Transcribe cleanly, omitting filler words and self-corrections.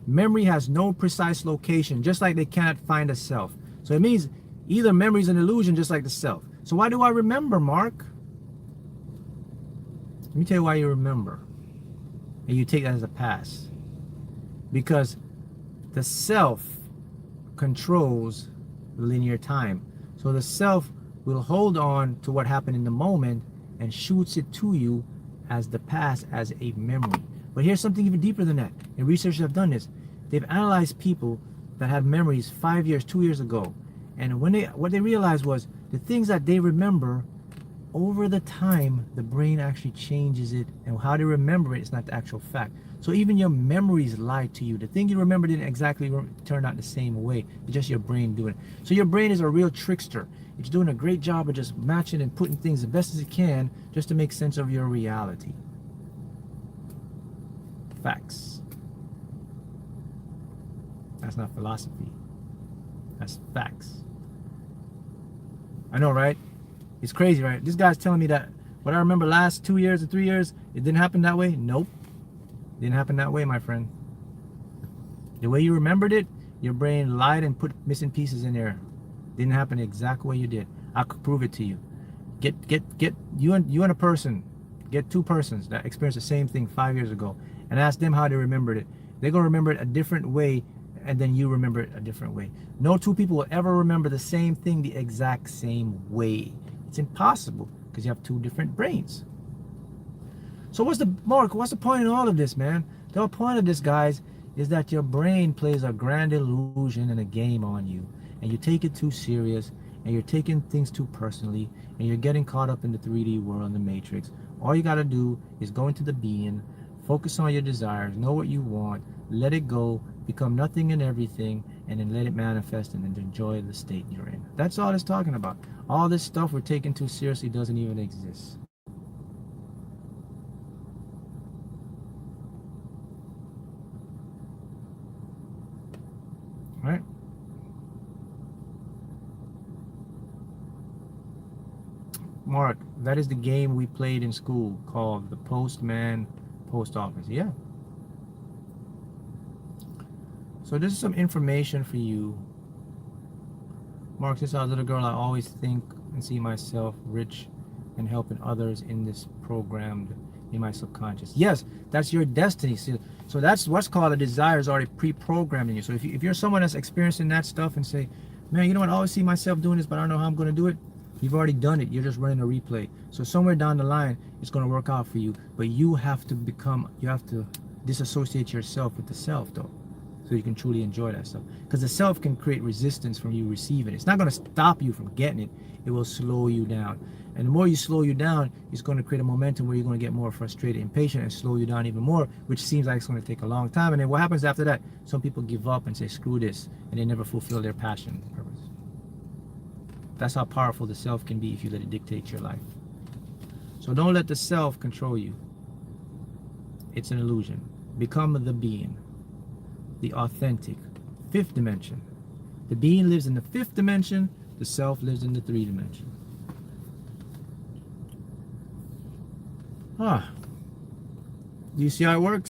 Memory has no precise location, just like they cannot find a self. So it means either memory is an illusion, just like the self. So why do I remember, Mark? Let me tell you why you remember. And you take that as a pass. Because the self controls linear time. So the self will hold on to what happened in the moment and shoots it to you as the past, as a memory. But here's something even deeper than that. And researchers have done this. They've analyzed people that have memories 5 years, 2 years ago. And what they realized was the things that they remember, over the time, the brain actually changes it. And how they remember it is not the actual fact. So even your memories lie to you. The thing you remember didn't exactly turn out the same way. It's just your brain doing it. So your brain is a real trickster. It's doing a great job of just matching and putting things the best as it can just to make sense of your reality. Facts. That's not philosophy. That's facts. I know, right? It's crazy, right? This guy's telling me that what I remember last 2 years or 3 years, it didn't happen that way. Nope. Didn't happen that way, my friend. The way you remembered it, your brain lied and put missing pieces in there. Didn't happen the exact way you did. I could prove it to you. Get you and a person, get two persons that experienced the same thing 5 years ago, and ask them how they remembered it. They're gonna remember it a different way, and then you remember it a different way. No two people will ever remember the same thing the exact same way. It's impossible because you have two different brains. So what's the point in all of this, man? The whole point of this, guys, is that your brain plays a grand illusion and a game on you, and you take it too serious, and you're taking things too personally, and you're getting caught up in the 3D world, the matrix. All you got to do is go into the being, focus on your desires, know what you want, let it go, become nothing and everything, and then let it manifest and then enjoy the state you're in. That's all it's talking about. All this stuff we're taking too seriously doesn't even exist. Right? Mark, that is the game we played in school called the Postman Post Office. Yeah. So this is some information for you. Mark, since I was a little girl, I always think and see myself rich and helping others in this programmed in my subconscious. Yes, that's your destiny. So that's what's called a desire is already pre-programmed in you. So if you're someone that's experiencing that stuff and say, man, you know what, I always see myself doing this, but I don't know how I'm going to do it. You've already done it. You're just running a replay. So somewhere down the line, it's going to work out for you. But you have to disassociate yourself with the self, though, so you can truly enjoy that stuff. Because the self can create resistance from you receiving it. It's not going to stop you from getting it. It will slow you down. And the more you slow you down, it's going to create a momentum where you're going to get more frustrated, impatient, and slow you down even more, which seems like it's going to take a long time. And then what happens after that? Some people give up and say, screw this, and they never fulfill their passion and purpose. That's how powerful the self can be if you let it dictate your life. So don't let the self control you. It's an illusion. Become the being, the authentic, fifth dimension. The being lives in the fifth dimension, the self lives in the 3 dimension. Do you see how it works?